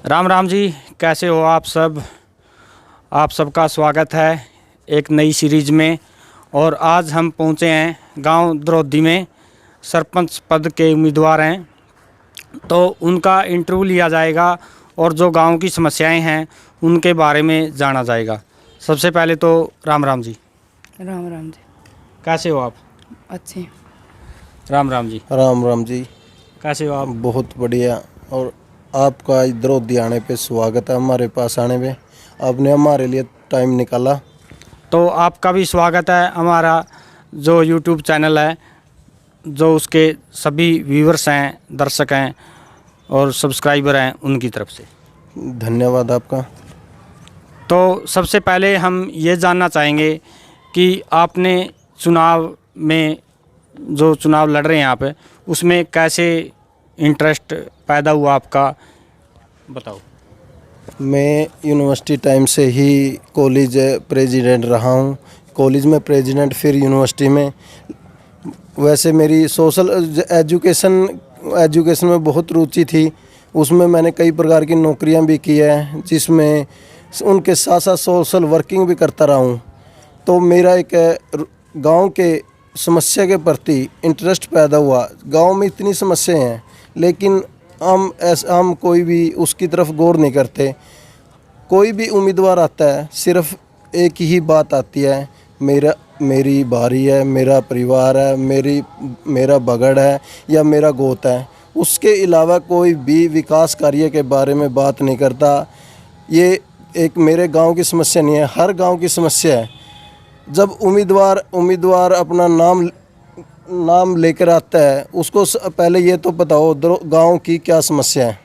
राम राम जी, कैसे हो आप सब। आप सबका स्वागत है एक नई सीरीज में। और आज हम पहुंचे हैं गांव द्रौदी में। सरपंच पद के उम्मीदवार हैं, तो उनका इंटरव्यू लिया जाएगा और जो गांव की समस्याएं हैं उनके बारे में जाना जाएगा। सबसे पहले तो राम राम जी। राम राम जी। कैसे हो आप। अच्छे। राम राम जी। राम राम जी। कैसे हो आप। बहुत बढ़िया। और आपका द्रौदी आने पे स्वागत है, हमारे पास आने पे आपने हमारे लिए टाइम निकाला। तो आपका भी स्वागत है। हमारा जो यूट्यूब चैनल है, जो उसके सभी व्यूअर्स हैं, दर्शक हैं और सब्सक्राइबर हैं, उनकी तरफ से धन्यवाद आपका। तो सबसे पहले हम ये जानना चाहेंगे कि आपने चुनाव में जो चुनाव लड़ रहे हैं आप, उसमें कैसे इंटरेस्ट पैदा हुआ आपका, बताओ। मैं यूनिवर्सिटी टाइम से ही कॉलेज प्रेसिडेंट रहा हूँ। कॉलेज में प्रेसिडेंट, फिर यूनिवर्सिटी में। वैसे मेरी सोशल एजुकेशन में बहुत रुचि थी। उसमें मैंने कई प्रकार की नौकरियां भी की है, जिसमें उनके साथ साथ सोशल वर्किंग भी करता रहा हूँ। तो मेरा एक गांव के समस्या के प्रति इंटरेस्ट पैदा हुआ। गांव में इतनी समस्याएं हैं, लेकिन हम कोई भी उसकी तरफ गौर नहीं करते। कोई भी उम्मीदवार आता है, सिर्फ एक ही बात आती है, मेरी बारी है, मेरा परिवार है, मेरा बगड़ है या मेरा गोत है। उसके अलावा कोई भी विकास कार्य के बारे में बात नहीं करता। ये एक मेरे गांव की समस्या नहीं है, हर गांव की समस्या है। जब उम्मीदवार अपना नाम लेकर आता है, उसको पहले ये तो बताओ गांव की क्या समस्या है।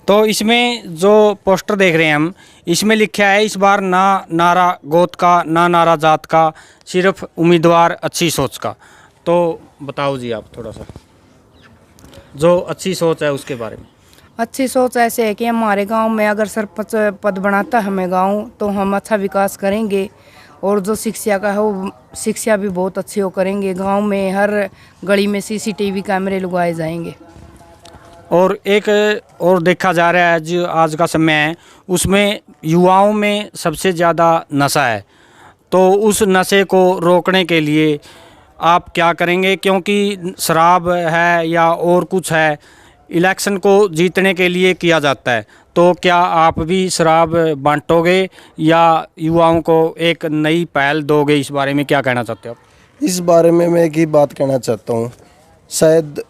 तो इसमें जो पोस्टर देख रहे हैं हम, इसमें लिखा है इस बार ना नारा गोत का, ना नारा जात का, सिर्फ उम्मीदवार अच्छी सोच का। तो बताओ जी आप थोड़ा सा जो अच्छी सोच है उसके बारे में। अच्छी सोच ऐसे है कि हमारे गांव में अगर सरपंच पद बनाता हमें गांव, तो हम अच्छा विकास करेंगे। और जो शिक्षा का है, वो शिक्षा भी बहुत अच्छी हो करेंगे। गांव में हर गली में सीसीटीवी कैमरे लगाए जाएंगे। और एक और देखा जा रहा है जो आज का समय है, उसमें युवाओं में सबसे ज़्यादा नशा है। तो उस नशे को रोकने के लिए आप क्या करेंगे, क्योंकि शराब है या और कुछ है, इलेक्शन को जीतने के लिए किया जाता है। तो क्या आप भी शराब बांटोगे या युवाओं को एक नई पहल दोगे, इस बारे में क्या कहना चाहते हो आप। इस बारे में मैं एक ही बात कहना चाहता हूँ। शायद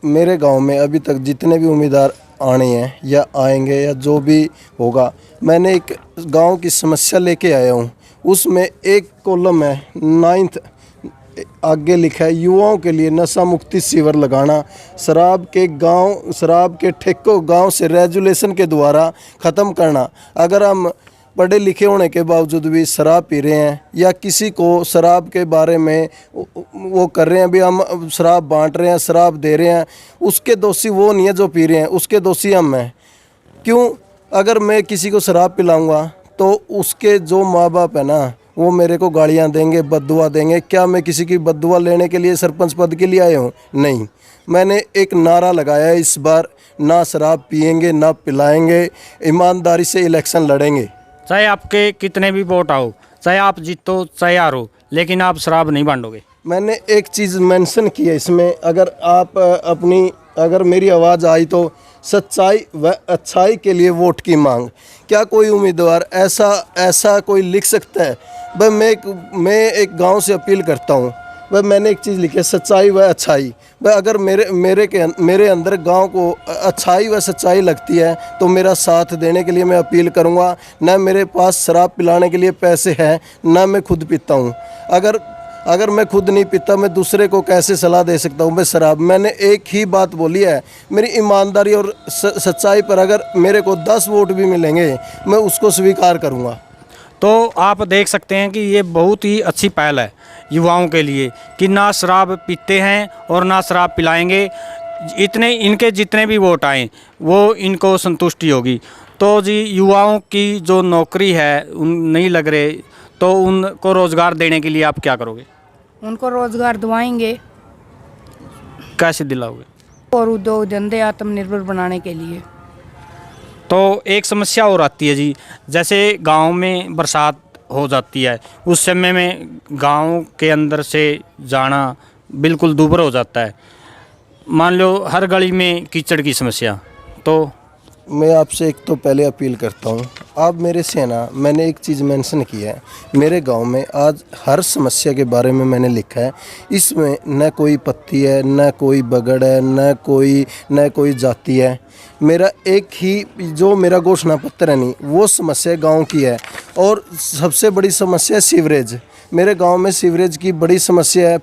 मेरे गांव में अभी तक जितने भी उम्मीदवार आने हैं या आएंगे या जो भी होगा, मैंने एक गांव की समस्या लेके आया हूँ। उसमें एक कॉलम है 9th, आगे लिखा है युवाओं के लिए नशा मुक्ति शिविर लगाना। शराब के ठेकों गांव से रेजुलेशन के द्वारा ख़त्म करना। अगर हम पढ़े लिखे होने के बावजूद भी शराब पी रहे हैं या किसी को शराब के बारे में वो कर रहे हैं, भी हम शराब बांट रहे हैं, शराब दे रहे हैं, उसके दोषी वो नहीं है जो पी रहे हैं, उसके दोषी हम हैं। क्यों? अगर मैं किसी को शराब पिलाऊंगा तो उसके जो माँ बाप है ना, वो मेरे को गालियाँ देंगे, बद्दुआ देंगे। क्या मैं किसी की बद्दुआ लेने के लिए सरपंच पद के लिए आया हूँ? नहीं। मैंने एक नारा लगाया है इस बार, ना शराब पिएंगे, ना पिलाएंगे, ईमानदारी से इलेक्शन लड़ेंगे। चाहे आपके कितने भी वोट आओ, चाहे आप जीतो चाहे हारो, लेकिन आप शराब नहीं बांटोगे। मैंने एक चीज़ मेंशन की है इसमें, अगर मेरी आवाज़ आई तो सच्चाई व अच्छाई के लिए वोट की मांग। क्या कोई उम्मीदवार ऐसा कोई लिख सकता है? भाई मैं एक गांव से अपील करता हूं। भाई मैंने एक चीज़ लिखी है, सच्चाई व अच्छाई। भाई अगर मेरे अंदर गांव को अच्छाई व सच्चाई लगती है तो मेरा साथ देने के लिए मैं अपील करूंगा। ना मेरे पास शराब पिलाने के लिए पैसे हैं, ना मैं खुद पीता हूं। अगर मैं खुद नहीं पीता, मैं दूसरे को कैसे सलाह दे सकता हूँ? मैं शराब, मैंने एक ही बात बोली है, मेरी ईमानदारी और सच्चाई पर अगर मेरे को 10 वोट भी मिलेंगे, मैं उसको स्वीकार करूँगा। तो आप देख सकते हैं कि ये बहुत ही अच्छी पहल है युवाओं के लिए कि ना शराब पीते हैं और ना शराब पिलाएंगे। इनके जितने भी वोट आए वो इनको संतुष्टि होगी। तो जी युवाओं की जो नौकरी है नहीं लग रहे, तो उनको रोज़गार देने के लिए आप क्या करोगे? उनको रोजगार दिलाएंगे। कैसे दिलाओगे? और उद्योग धंधे आत्मनिर्भर बनाने के लिए। तो एक समस्या और आती है जी, जैसे गांव में बरसात हो जाती है, उस समय में गांव के अंदर से जाना बिल्कुल दूभर हो जाता है। मान लो हर गली में कीचड़ की समस्या। तो मैं आपसे एक तो पहले अपील करता हूँ, आप मेरे से है ना, मैंने एक चीज़ मेंशन की है, मेरे गांव में आज हर समस्या के बारे में मैंने लिखा है। इसमें न कोई पत्ती है, न कोई बगड़ है, न कोई जाति है। मेरा एक ही जो मेरा घोषणा पत्र है नहीं, वो समस्या गांव की है। और सबसे बड़ी समस्या है सीवरेज। मेरे गांव में सीवरेज की बड़ी समस्या है।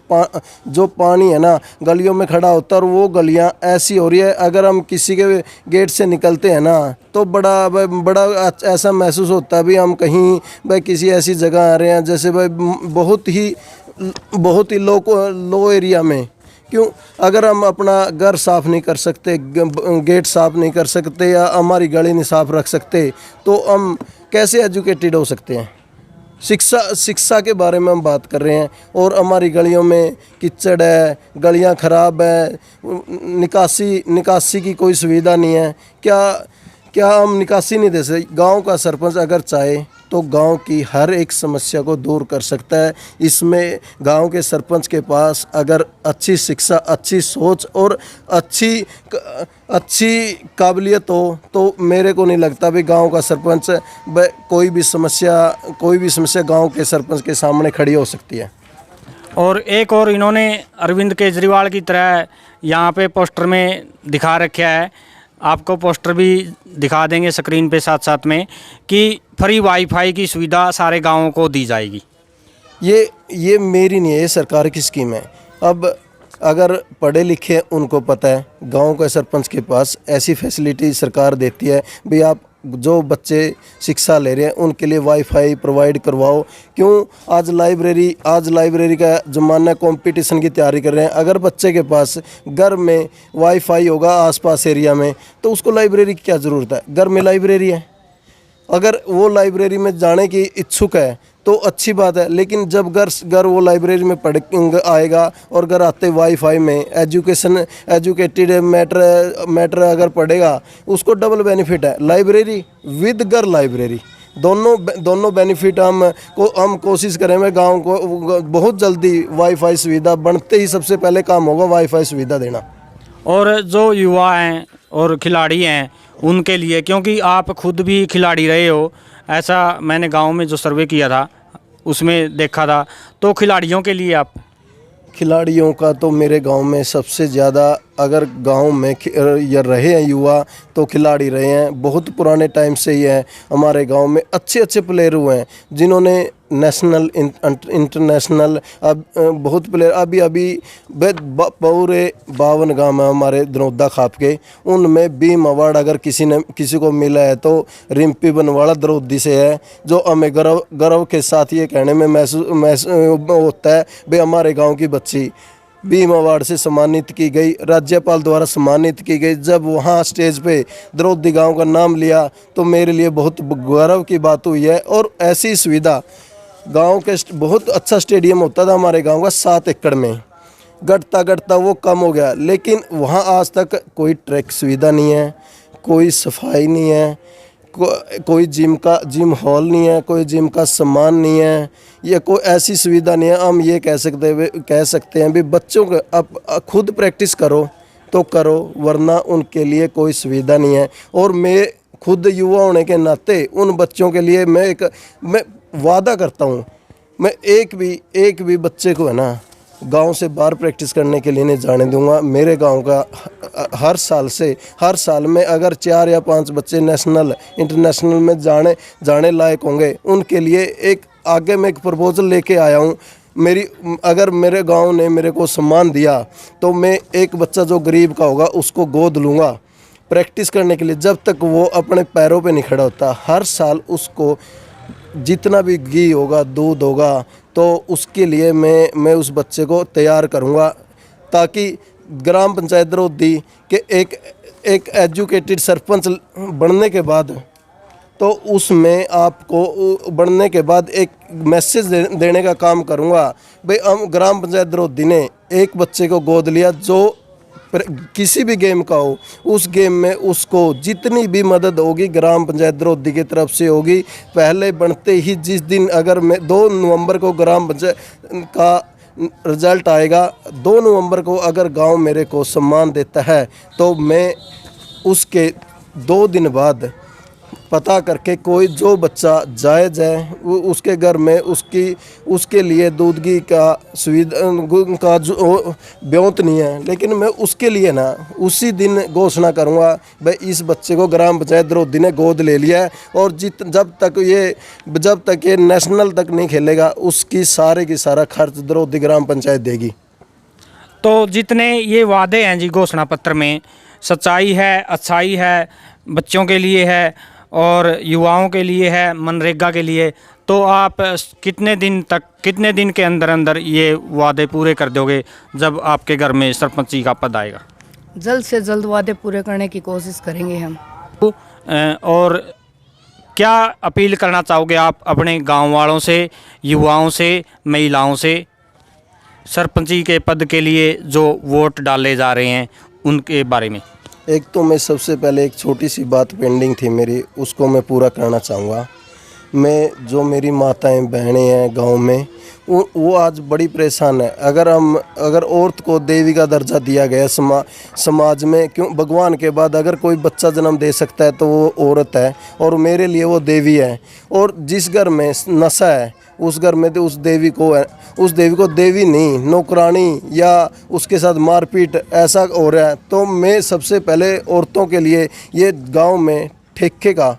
जो पानी है ना गलियों में खड़ा होता है, और वो गलियां ऐसी हो रही है, अगर हम किसी के गेट से निकलते हैं ना तो बड़ा ऐसा महसूस होता है भी हम कहीं भाई किसी ऐसी जगह आ रहे हैं जैसे भाई बहुत ही लो एरिया में। क्यों? अगर हम अपना घर साफ़ नहीं कर सकते, गेट साफ़ नहीं कर सकते, या हमारी गली नहीं साफ़ रख सकते, तो हम कैसे एजुकेटेड हो सकते हैं? शिक्षा के बारे में हम बात कर रहे हैं, और हमारी गलियों में कीचड़ है, गलियां ख़राब है, निकासी की कोई सुविधा नहीं है। क्या हम निकासी नहीं दे सकते? गांव का सरपंच अगर चाहे तो गांव की हर एक समस्या को दूर कर सकता है। इसमें गांव के सरपंच के पास अगर अच्छी शिक्षा, अच्छी सोच और अच्छी काबिलियत हो, तो मेरे को नहीं लगता भी गांव का सरपंच कोई भी समस्या गांव के सरपंच के सामने खड़ी हो सकती है। और एक और इन्होंने अरविंद केजरीवाल की तरह यहाँ पे पोस्टर में दिखा रखा है, आपको पोस्टर भी दिखा देंगे स्क्रीन पे साथ साथ में, कि फ्री वाईफाई की सुविधा सारे गांवों को दी जाएगी। ये मेरी नहीं है, ये सरकार की स्कीम है। अब अगर पढ़े लिखे उनको पता है, गांव के सरपंच के पास ऐसी फैसिलिटी सरकार देती है भी आप जो बच्चे शिक्षा ले रहे हैं उनके लिए वाईफाई प्रोवाइड करवाओ। क्यों? आज लाइब्रेरी का ज़माना, कंपटीशन की तैयारी कर रहे हैं। अगर बच्चे के पास घर में वाईफाई होगा आसपास एरिया में, तो उसको लाइब्रेरी की क्या ज़रूरत है? घर में लाइब्रेरी है। अगर वो लाइब्रेरी में जाने की इच्छुक है तो अच्छी बात है, लेकिन जब घर वो लाइब्रेरी में पढ़ आएगा और घर आते वाईफाई में एजुकेटेड मैटर अगर पढ़ेगा, उसको डबल बेनिफिट है। लाइब्रेरी विद घर लाइब्रेरी, दोनों बेनिफिट हम कोशिश करेंगे गांव को बहुत जल्दी वाईफाई सुविधा बनते ही सबसे पहले काम होगा वाईफाई सुविधा देना। और जो युवा हैं और खिलाड़ी हैं उनके लिए, क्योंकि आप खुद भी खिलाड़ी रहे हो, ऐसा मैंने गांव में जो सर्वे किया था उसमें देखा था, तो खिलाड़ियों के लिए खिलाड़ियों का तो मेरे गांव में सबसे ज़्यादा, अगर गांव में या रहे हैं युवा तो खिलाड़ी रहे हैं। बहुत पुराने टाइम से ही है। हमारे गांव में अच्छे प्लेयर हुए हैं जिन्होंने नेशनल इंटरनेशनल बहुत प्लेयर अभी पूरे 52 गांव में हमारे दनौदा खाप के, उनमें बीम अवार्ड अगर किसी को मिला है तो रिम्पी बनवाड़ा दरौदी से है, जो हमें गर्व के साथ ये कहने में महसूस होता है भाई हमारे गाँव की बच्ची बीम अवार्ड से सम्मानित की गई, राज्यपाल द्वारा सम्मानित की गई। जब वहाँ स्टेज पे दरौदी गांव का नाम लिया तो मेरे लिए बहुत गौरव की बात हुई है। और ऐसी सुविधा गांव के बहुत अच्छा स्टेडियम होता था हमारे गांव का 7 एकड़ में, घटता वो कम हो गया, लेकिन वहाँ आज तक कोई ट्रैक सुविधा नहीं है, कोई सफाई नहीं है, कोई जिम हॉल नहीं है, कोई जिम का सामान नहीं है, या कोई ऐसी सुविधा नहीं है। हम ये कह सकते हैं भी बच्चों को अब खुद प्रैक्टिस करो तो करो, वरना उनके लिए कोई सुविधा नहीं है। और मैं खुद युवा होने के नाते उन बच्चों के लिए मैं वादा करता हूँ, मैं एक भी बच्चे को है ना गांव से बाहर प्रैक्टिस करने के लिए नहीं जाने दूंगा। मेरे गांव का हर साल में अगर 4 या 5 बच्चे नेशनल इंटरनेशनल में जाने लायक होंगे, उनके लिए आगे मैं एक प्रपोजल लेके आया हूँ। अगर मेरे गांव ने मेरे को सम्मान दिया तो मैं एक बच्चा जो गरीब का होगा उसको गोद लूँगा प्रैक्टिस करने के लिए, जब तक वो अपने पैरों पे नहीं खड़ा होता। हर साल उसको जितना भी घी होगा, दूध होगा, तो उसके लिए मैं उस बच्चे को तैयार करूँगा, ताकि ग्राम पंचायत दरौदी के एक एजुकेटेड सरपंच बनने के बाद, तो उसमें आपको बनने के बाद एक मैसेज देने का काम करूँगा भाई हम ग्राम पंचायत दरौदी ने एक बच्चे को गोद लिया जो किसी भी गेम का हो, उस गेम में उसको जितनी भी मदद होगी ग्राम पंचायत द्रौदी की तरफ से होगी। पहले बनते ही जिस दिन अगर मैं 2 नवंबर को ग्राम पंचायत का रिजल्ट आएगा, 2 नवंबर को अगर गांव मेरे को सम्मान देता है तो मैं उसके 2 दिन बाद पता करके कोई जो बच्चा जायज़ है वो उसके घर में उसके लिए दूधगी का सुविधा का जो ब्योंत नहीं है, लेकिन मैं उसके लिए ना उसी दिन घोषणा करूंगा भाई इस बच्चे को ग्राम पंचायत द्रौदी ने गोद ले लिया है और जब तक ये नेशनल तक नहीं खेलेगा उसकी सारे की सारा खर्च द्रौदी ग्राम पंचायत देगी। तो जितने ये वादे हैं जी घोषणा पत्र में, सच्चाई है, अच्छाई है, बच्चों के लिए है और युवाओं के लिए है, मनरेगा के लिए, तो आप कितने दिन के अंदर अंदर ये वादे पूरे कर दोगे जब आपके घर में सरपंची का पद आएगा? जल्द से जल्द वादे पूरे करने की कोशिश करेंगे हम। और क्या अपील करना चाहोगे आप अपने गांव वालों से, युवाओं से, महिलाओं से, सरपंची के पद के लिए जो वोट डाले जा रहे हैं उनके बारे में? एक तो मैं सबसे पहले एक छोटी सी बात पेंडिंग थी मेरी, उसको मैं पूरा करना चाहूँगा। मैं जो मेरी माताएं बहनें हैं गांव में वो आज बड़ी परेशान है। अगर औरत को देवी का दर्जा दिया गया समाज में, क्यों भगवान के बाद अगर कोई बच्चा जन्म दे सकता है तो वो औरत है और मेरे लिए वो देवी है। और जिस घर में नशा है उस घर में तो उस देवी को देवी नहीं, नौकरानी या उसके साथ मारपीट ऐसा हो रहा है। तो मैं सबसे पहले औरतों के लिए ये गांव में ठेके का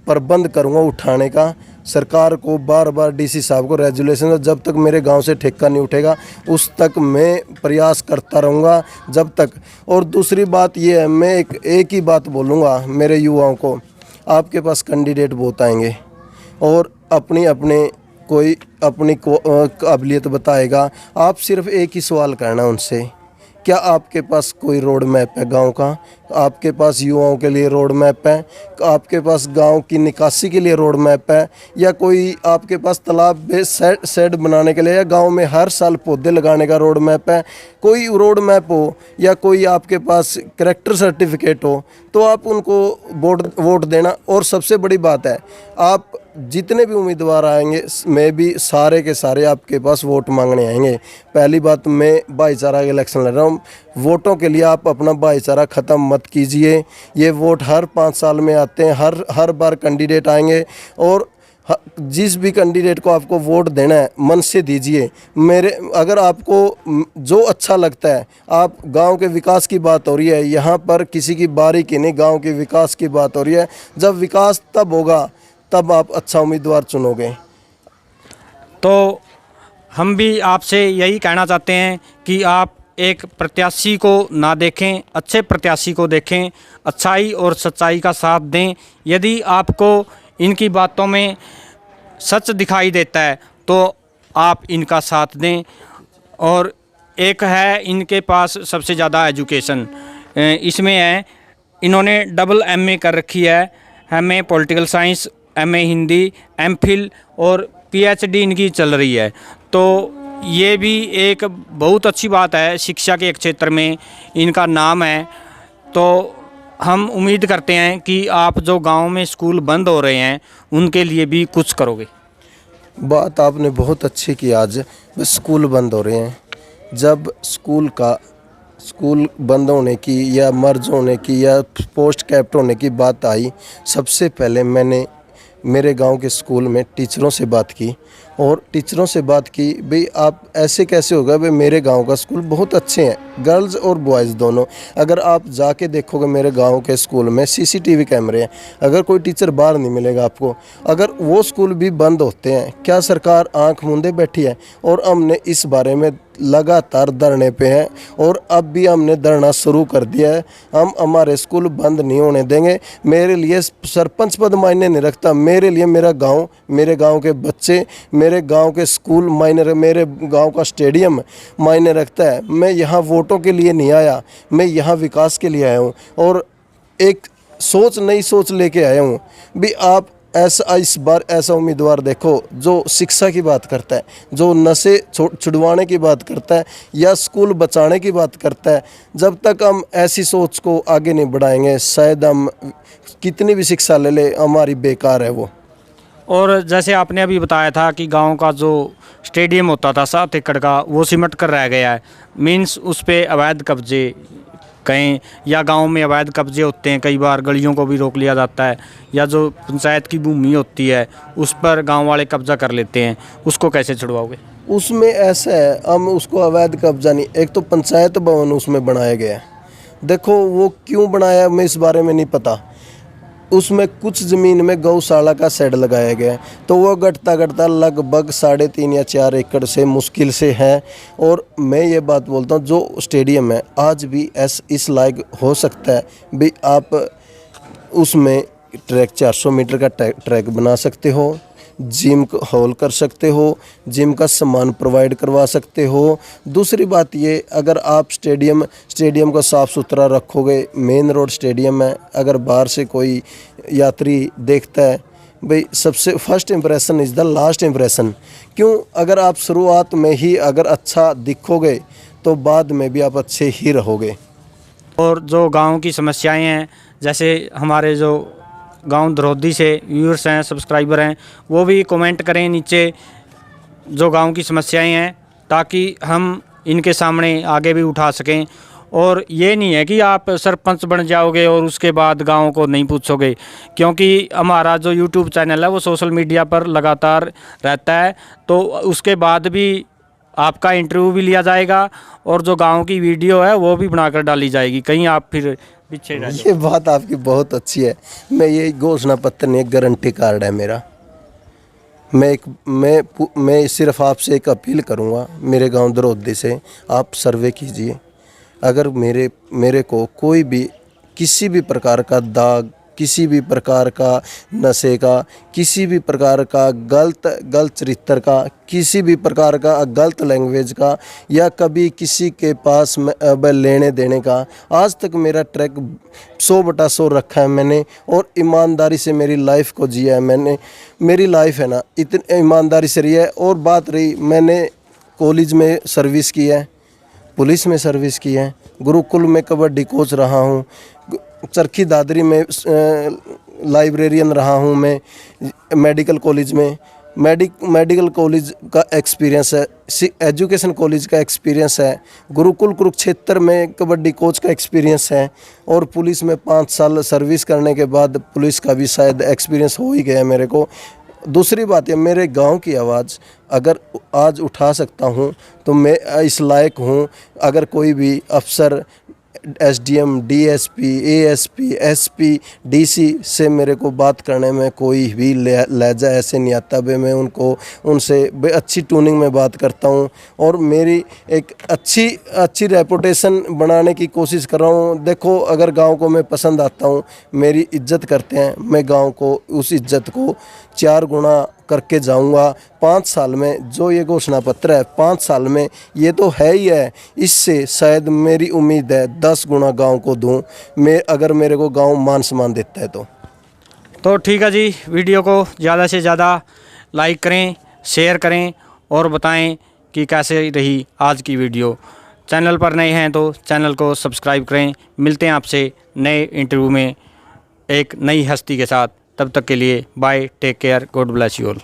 प्रबंध करूंगा उठाने का। सरकार को बार डीसी साहब को रेजुलेशन, जब तक मेरे गांव से ठेका नहीं उठेगा उस तक मैं प्रयास करता रहूँगा जब तक। और दूसरी बात ये है, मैं एक ही बात बोलूँगा मेरे युवाओं को, आपके पास कैंडिडेट बहुत आएंगे और कोई अपनी काबिलियत बताएगा। आप सिर्फ एक ही सवाल करना उनसे, क्या आपके पास कोई रोड मैप है गांव का? आपके पास युवाओं के लिए रोड मैप है? आपके पास गांव की निकासी के लिए रोड मैप है? या कोई आपके पास तालाब में शेड बनाने के लिए या गांव में हर साल पौधे लगाने का रोड मैप है? कोई रोड मैप हो या कोई आपके पास कैरेक्टर सर्टिफिकेट हो तो आप उनको वोट देना। और सबसे बड़ी बात है, आप जितने भी उम्मीदवार आएंगे मैं भी सारे के सारे आपके पास वोट मांगने आएंगे। पहली बात, मैं भाईचारा के इलेक्शन लड़ रहा हूँ। वोटों के लिए आप अपना भाईचारा ख़त्म मत कीजिए। ये वोट हर 5 साल में आते हैं, हर बार कैंडिडेट आएंगे और जिस भी कैंडिडेट को आपको वोट देना है मन से दीजिए। अगर आपको जो अच्छा लगता है, आप गांव के विकास की बात हो रही है, यहाँ पर किसी की बारीकी नहीं, गांव के विकास की बात हो रही है। जब विकास तब होगा तब आप अच्छा उम्मीदवार चुनोगे। तो हम भी आपसे यही कहना चाहते हैं कि आप एक प्रत्याशी को ना देखें, अच्छे प्रत्याशी को देखें, अच्छाई और सच्चाई का साथ दें। यदि आपको इनकी बातों में सच दिखाई देता है तो आप इनका साथ दें। और एक है इनके पास सबसे ज़्यादा एजुकेशन इसमें है, इन्होंने डबल MA कर रखी है, MA political science, MA Hindi, MPhil और PhD इनकी चल रही है। तो ये भी एक बहुत अच्छी बात है, शिक्षा के क्षेत्र में इनका नाम है। तो हम उम्मीद करते हैं कि आप जो गांव में स्कूल बंद हो रहे हैं उनके लिए भी कुछ करोगे। बात आपने बहुत अच्छी की। आज बस स्कूल बंद हो रहे हैं, जब स्कूल बंद होने की या मर्ज होने की या पोस्ट कैप्ट होने की बात आई, सबसे पहले मैंने मेरे गांव के स्कूल में टीचरों से बात की और टीचरों से बात की, भाई आप ऐसे कैसे होगा, भाई मेरे गांव का स्कूल बहुत अच्छे हैं, गर्ल्स और बॉयज़ दोनों। अगर आप जाके देखोगे मेरे गांव के स्कूल में CCTV कैमरे हैं, अगर कोई टीचर बाहर नहीं मिलेगा आपको। अगर वो स्कूल भी बंद होते हैं, क्या सरकार आंख मूंदे बैठी है? और हमने इस बारे में लगातार धरने पे हैं और अब भी हमने धरना शुरू कर दिया है। हम हमारे स्कूल बंद नहीं होने देंगे। मेरे लिए सरपंच पद मायने नहीं रखता, मेरे लिए मेरा गांव, मेरे गांव के बच्चे, मेरे गांव के स्कूल मायने, मेरे गांव का स्टेडियम मायने रखता है। मैं यहाँ वोटों के लिए नहीं आया, मैं यहाँ विकास के लिए आया हूँ और एक नई सोच लेके आया हूँ। भी आप ऐसा इस बार ऐसा उम्मीदवार देखो जो शिक्षा की बात करता है, जो नशे छुड़वाने की बात करता है या स्कूल बचाने की बात करता है। जब तक हम ऐसी सोच को आगे नहीं बढ़ाएंगे, शायद हम कितनी भी शिक्षा ले ले, हमारी बेकार है वो। और जैसे आपने अभी बताया था कि गांव का जो स्टेडियम होता था 7 एकड़ का, वो सिमट कर रह गया है। मीन्स उस पर अवैध कब्जे कहीं, या गांव में अवैध कब्जे होते हैं, कई बार गलियों को भी रोक लिया जाता है, या जो पंचायत की भूमि होती है उस पर गांव वाले कब्जा कर लेते हैं, उसको कैसे छुड़वाओगे? उसमें ऐसा है, हम उसको अवैध कब्जा नहीं, एक तो पंचायत भवन उसमें बनाया गया है। देखो वो क्यों बनाया मैं इस बारे में नहीं पता। उसमें कुछ ज़मीन में गौशाला का शेड लगाया गया है, तो वो घटता लगभग 3.5 या 4 एकड़ से मुश्किल से है। और मैं ये बात बोलता हूँ, जो स्टेडियम है आज भी इस लायक हो सकता है भी, आप उसमें ट्रैक 400 मीटर का ट्रैक बना सकते हो, जिम हॉल कर सकते हो, जिम का सामान प्रोवाइड करवा सकते हो। दूसरी बात ये, अगर आप स्टेडियम को साफ़ सुथरा रखोगे, मेन रोड स्टेडियम है, अगर बाहर से कोई यात्री देखता है भाई, सबसे first impression is the last impression. क्यों? अगर आप शुरुआत में ही अगर अच्छा दिखोगे तो बाद में भी आप अच्छे ही रहोगे। और जो गांव की समस्याएं हैं, जैसे हमारे जो गांव धरौदी से व्यूअर्स हैं, सब्सक्राइबर हैं, वो भी कमेंट करें नीचे जो गांव की समस्याएं हैं, ताकि हम इनके सामने आगे भी उठा सकें। और ये नहीं है कि आप सरपंच बन जाओगे और उसके बाद गांव को नहीं पूछोगे, क्योंकि हमारा जो यूट्यूब चैनल है वो सोशल मीडिया पर लगातार रहता है, तो उसके बाद भी आपका इंटरव्यू भी लिया जाएगा और जो गांव की वीडियो है वो भी बनाकर डाली जाएगी, कहीं आप फिर पीछे रह जाओ। ये बात आपकी बहुत अच्छी है। मैं ये घोषणा पत्र नहीं, एक गारंटी कार्ड है मेरा। मैं सिर्फ आपसे एक अपील करूंगा, मेरे गांव धरौदी से आप सर्वे कीजिए। अगर मेरे को कोई भी किसी भी प्रकार का दाग, किसी भी प्रकार का नशे का, किसी भी प्रकार का गलत चरित्र का, किसी भी प्रकार का गलत लैंग्वेज का, या कभी किसी के पास लेने देने का, आज तक मेरा ट्रैक 100/100 रखा है मैंने, और ईमानदारी से मेरी लाइफ को जिया है मैंने। मेरी लाइफ है ना इतनी ईमानदारी से रही है। और बात रही, मैंने कॉलेज में सर्विस की है, पुलिस में सर्विस की है, गुरुकुल में कबड्डी कोच रहा हूँ, चरखी दादरी में लाइब्रेरियन रहा हूँ, मैं मेडिकल कॉलेज में मेडिकल कॉलेज का एक्सपीरियंस है, एजुकेशन कॉलेज का एक्सपीरियंस है, गुरुकुल कुरुक्षेत्र में कबड्डी कोच का एक्सपीरियंस है, और पुलिस में 5 साल सर्विस करने के बाद पुलिस का भी शायद एक्सपीरियंस हो ही गया मेरे को। दूसरी बात है, मेरे गांव की आवाज़ अगर आज उठा सकता हूं तो मैं इस लायक हूं। अगर कोई भी अफसर, SDM, DSP, ASP, SP, DC से मेरे को बात करने में कोई भी लहजा ऐसे नहीं आता बे, मैं उनसे अच्छी ट्यूनिंग में बात करता हूँ, और मेरी एक अच्छी रेपुटेशन बनाने की कोशिश कर रहा हूँ। देखो, अगर गांव को मैं पसंद आता हूँ, मेरी इज्जत करते हैं, मैं गांव को उस इज्जत को 4 गुना करके जाऊंगा। 5 साल में जो ये घोषणा पत्र है, 5 साल में ये तो है ही है, इससे शायद मेरी उम्मीद है 10 गुना गांव को दूं मैं, अगर मेरे को गांव मान सम्मान देता है तो ठीक है जी, वीडियो को ज़्यादा से ज़्यादा लाइक करें, शेयर करें और बताएं कि कैसे रही आज की वीडियो। चैनल पर नए हैं तो चैनल को सब्सक्राइब करें। मिलते हैं आपसे नए इंटरव्यू में एक नई हस्ती के साथ। तब तक के लिए bye, take care, God bless you all.